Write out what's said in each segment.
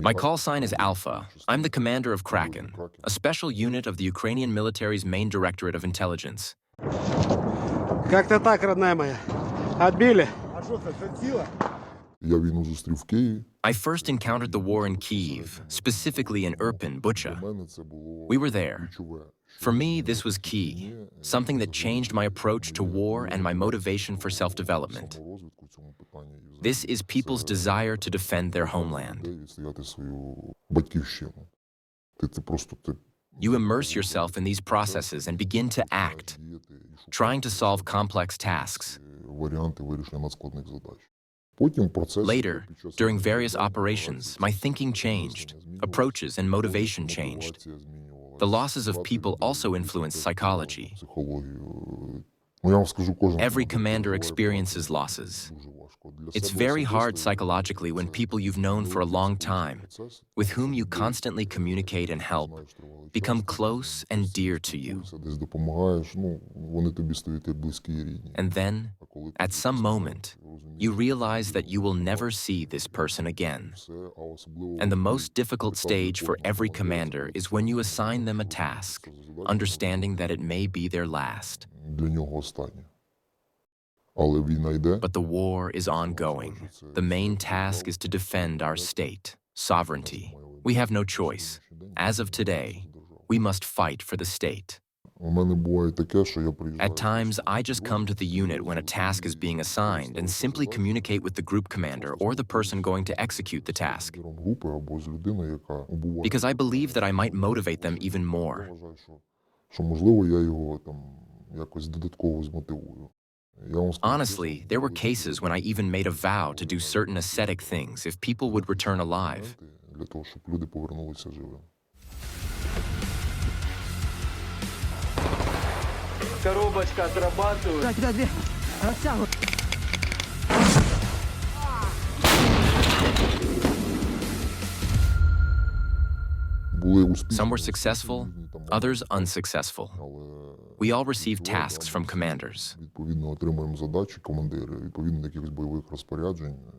My call sign is Alpha. I'm the commander of Kraken, a special unit of the Ukrainian military's main directorate of intelligence. Как-то так, родная моя. Отбили. I first encountered the war in Kyiv, specifically in Irpin, Bucha. We were there. For me, this was key, something that changed my approach to war and my motivation for self-development. This is people's desire to defend their homeland. You immerse yourself in these processes and begin to act, trying to solve complex tasks. Later, during various operations, my thinking changed, approaches and motivation changed. The losses of people also influence psychology. Every commander experiences losses. It's very hard psychologically when people you've known for a long time, with whom you constantly communicate and help, become close and dear to you. And then, at some moment, you realize that you will never see this person again. And the most difficult stage for every commander is when you assign them a task, understanding that it may be their last. But the war is ongoing. The main task is to defend our state, sovereignty. We have no choice. As of today, we must fight for the state. At times, I just come to the unit when a task is being assigned and simply communicate with the group commander or the person going to execute the task, because I believe that I might motivate them even more. Honestly, there were cases when I even made a vow to do certain ascetic things if people would return alive. Коробочка отрабатывает. Да, растягивай. Some were successful, others unsuccessful. We all receive tasks from commanders.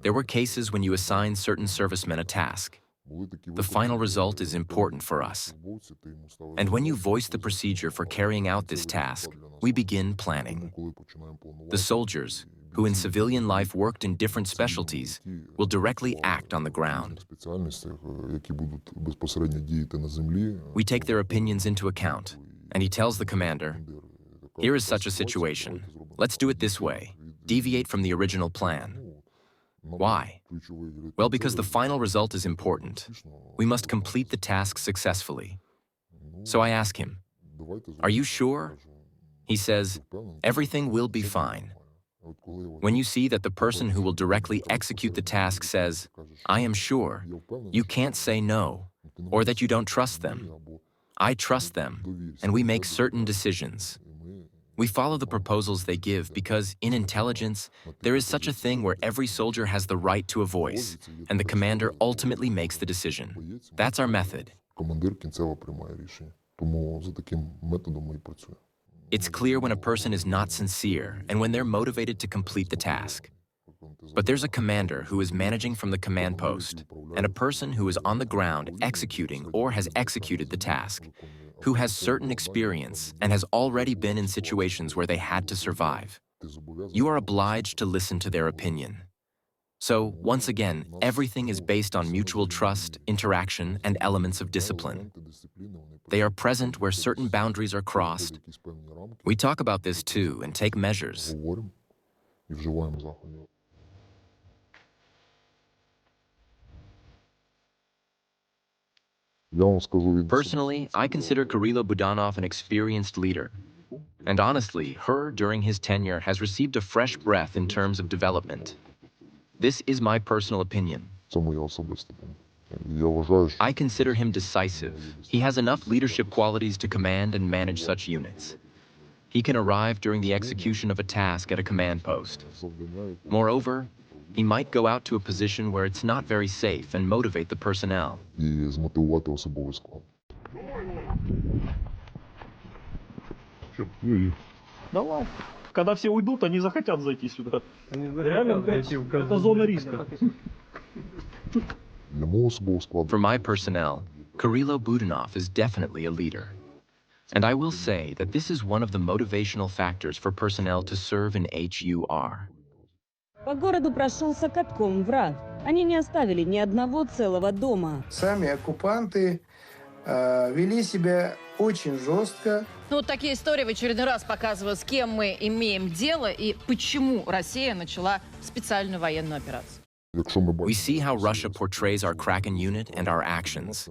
There were cases when you assign certain servicemen a task. The final result is important for us. And when you voice the procedure for carrying out this task, we begin planning. The soldiers, who in civilian life worked in different specialties, will directly act on the ground. We take their opinions into account, and he tells the commander, "Here is such a situation. Let's do it this way. Deviate from the original plan." Why? Well, because the final result is important. We must complete the task successfully. So I ask him, "Are you sure?" He says, "Everything will be fine." When you see that the person who will directly execute the task says, "I am sure," you can't say no, or that you don't trust them. I trust them, and we make certain decisions. We follow the proposals they give because, in intelligence, there is such a thing where every soldier has the right to a voice, and the commander ultimately makes the decision. That's our method. It's clear when a person is not sincere and when they're motivated to complete the task. But there's a commander who is managing from the command post, and a person who is on the ground executing or has executed the task, who has certain experience and has already been in situations where they had to survive. You are obliged to listen to their opinion. So, once again, everything is based on mutual trust, interaction, and elements of discipline. They are present where certain boundaries are crossed. We talk about this too and take measures. Personally, I consider Kirilo Budanov an experienced leader. And honestly, her, during his tenure, has received a fresh breath in terms of development. This is my personal opinion. I consider him decisive. He has enough leadership qualities to command and manage such units. He can arrive during the execution of a task at a command post. Moreover, he might go out to a position where it's not very safe and motivate the personnel. Когда все уйдут, они захотят зайти сюда. Реально, это зона риска. For my personnel, Kirilo Budanov is definitely a leader. And I will say that this is one of the motivational factors for personnel to serve in HUR. По городу прошелся катком враг. Они не оставили ни одного целого дома. Сами оккупанты вели себя очень жестко. Ну, вот такие истории в очередной раз показывают, с кем мы имеем дело и почему Россия начала специальную военную операцию. We see how Russia portrays our Kraken unit and our actions.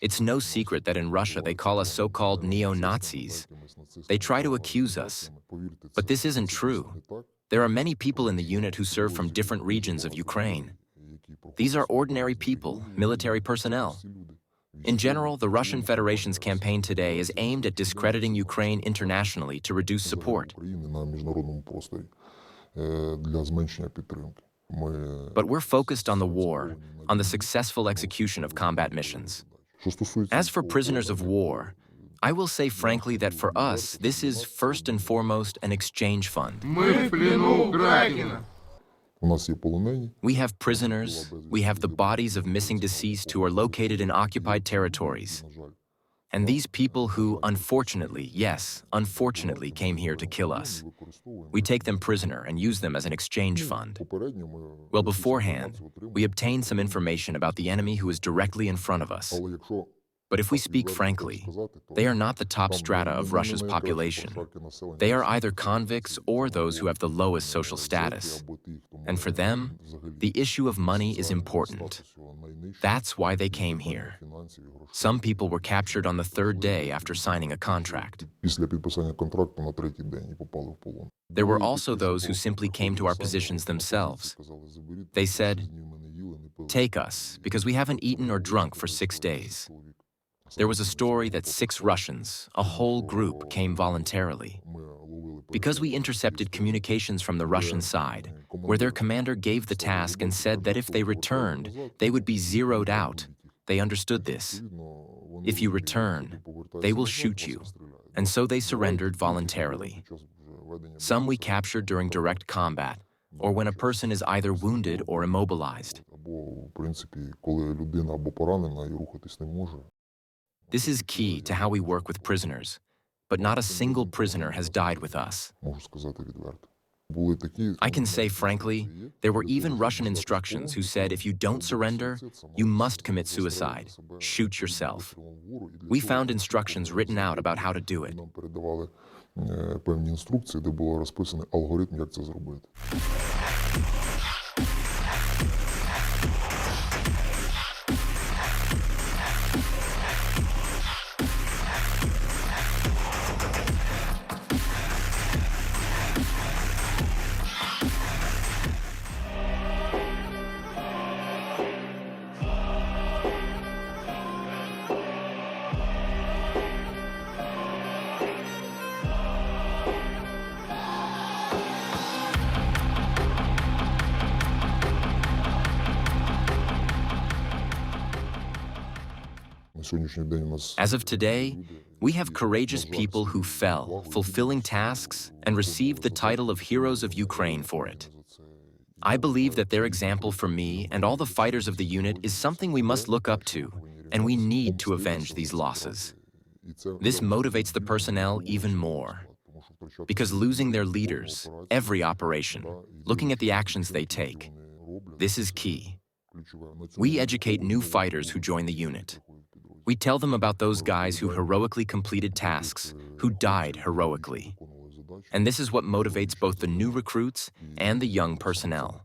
It's no secret that in Russia they call us so-called neo-Nazis. They try to accuse us. But this isn't true. There are many people in the unit who serve from different regions of Ukraine. These are ordinary people, military personnel. In general, the Russian Federation's campaign today is aimed at discrediting Ukraine internationally to reduce support. But we're focused on the war, on the successful execution of combat missions. As for prisoners of war, I will say frankly that for us, this is first and foremost an exchange fund. We have prisoners, we have the bodies of missing deceased who are located in occupied territories. And these people who, unfortunately, yes, unfortunately, came here to kill us. We take them prisoner and use them as an exchange fund. Well, beforehand, we obtain some information about the enemy who is directly in front of us. But if we speak frankly, they are not the top strata of Russia's population. They are either convicts or those who have the lowest social status. And for them, the issue of money is important. That's why they came here. Some people were captured on the third day after signing a contract. There were also those who simply came to our positions themselves. They said, "Take us, because we haven't eaten or drunk for 6 days." There was a story that 6 Russians, a whole group, came voluntarily. Because we intercepted communications from the Russian side, where their commander gave the task and said that if they returned, they would be zeroed out. They understood this. If you return, they will shoot you. And so they surrendered voluntarily. Some we captured during direct combat, or when a person is either wounded or immobilized. This is key to how we work with prisoners, but not a single prisoner has died with us. I can say frankly, there were even Russian instructions who said if you don't surrender, you must commit suicide, shoot yourself. We found instructions written out about how to do it. As of today, we have courageous people who fell, fulfilling tasks, and received the title of Heroes of Ukraine for it. I believe that their example for me and all the fighters of the unit is something we must look up to, and we need to avenge these losses. This motivates the personnel even more, because losing their leaders, every operation, looking at the actions they take, this is key. We educate new fighters who join the unit. We tell them about those guys who heroically completed tasks, who died heroically. And this is what motivates both the new recruits and the young personnel.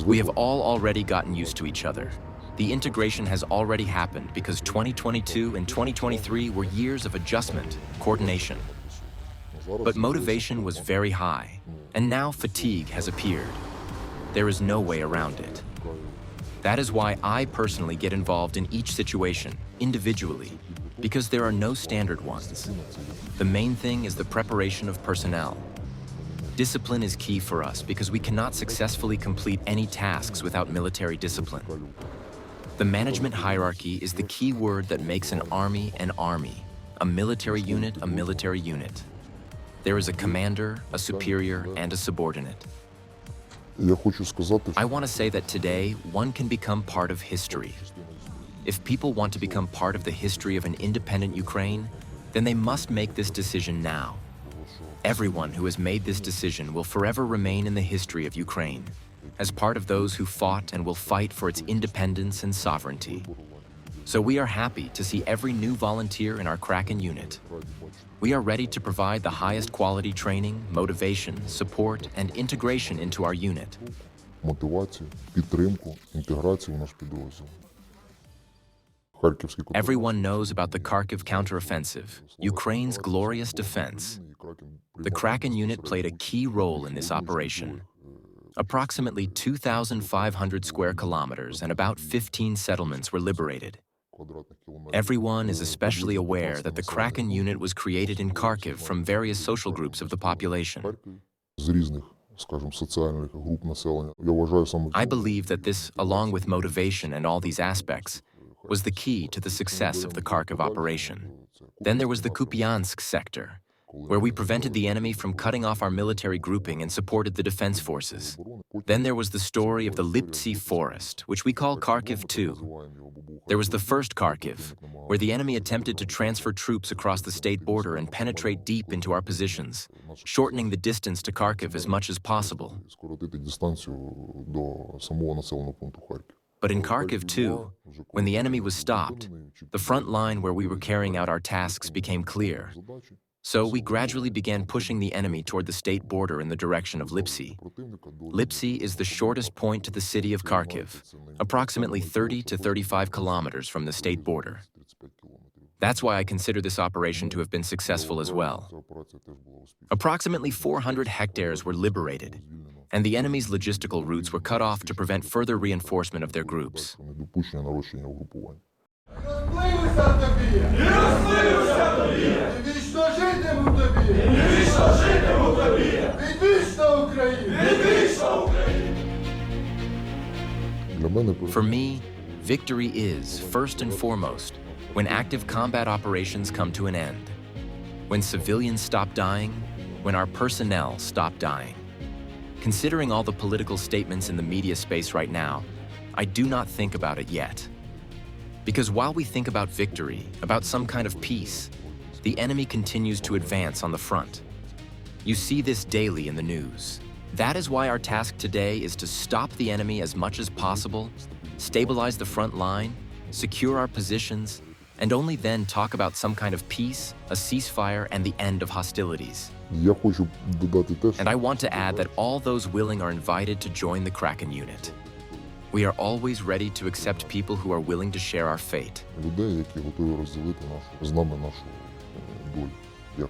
We have all already gotten used to each other. The integration has already happened because 2022 and 2023 were years of adjustment, coordination. But motivation was very high, and now fatigue has appeared. There is no way around it. That is why I personally get involved in each situation, individually, because there are no standard ones. The main thing is the preparation of personnel. Discipline is key for us because we cannot successfully complete any tasks without military discipline. The management hierarchy is the key word that makes an army, a military unit, a military unit. There is a commander, a superior, and a subordinate. I want to say that today, one can become part of history. If people want to become part of the history of an independent Ukraine, then they must make this decision now. Everyone who has made this decision will forever remain in the history of Ukraine, as part of those who fought and will fight for its independence and sovereignty. So we are happy to see every new volunteer in our Kraken unit. We are ready to provide the highest quality training, motivation, support, and integration into our unit. Мотивацію, підтримку, інтеграцію в наш підрозділ. Everyone knows about the Kharkiv counteroffensive, Ukraine's glorious defense. The Kraken unit played a key role in this operation. Approximately 2,500 square kilometers and about 15 settlements were liberated. Everyone is especially aware that the Kraken unit was created in Kharkiv from various social groups of the population. I believe that this, along with motivation and all these aspects, was the key to the success of the Kharkiv operation. Then there was the Kupiansk sector, where we prevented the enemy from cutting off our military grouping and supported the defense forces. Then there was the story of the Liptsi forest, which we call Kharkiv 2. There was the first Kharkiv, where the enemy attempted to transfer troops across the state border and penetrate deep into our positions, shortening the distance to Kharkiv as much as possible. But in Kharkiv 2, when the enemy was stopped, the front line where we were carrying out our tasks became clear. So we gradually began pushing the enemy toward the state border in the direction of Liptsi. Liptsi is the shortest point to the city of Kharkiv, approximately 30 to 35 kilometers from the state border. That's why I consider this operation to have been successful as well. Approximately 400 hectares were liberated, and the enemy's logistical routes were cut off to prevent further reinforcement of their groups. For me, victory is, first and foremost, when active combat operations come to an end, when civilians stop dying, when our personnel stop dying. Considering all the political statements in the media space right now, I do not think about it yet. Because while we think about victory, about some kind of peace, the enemy continues to advance on the front. You see this daily in the news. That is why our task today is to stop the enemy as much as possible, stabilize the front line, secure our positions, and only then talk about some kind of peace, a ceasefire, and the end of hostilities. And I want to add that all those willing are invited to join the Kraken unit. We are always ready to accept people who are willing to share our fate. Людей, які готові розділити з нами нашу долю. Дякую.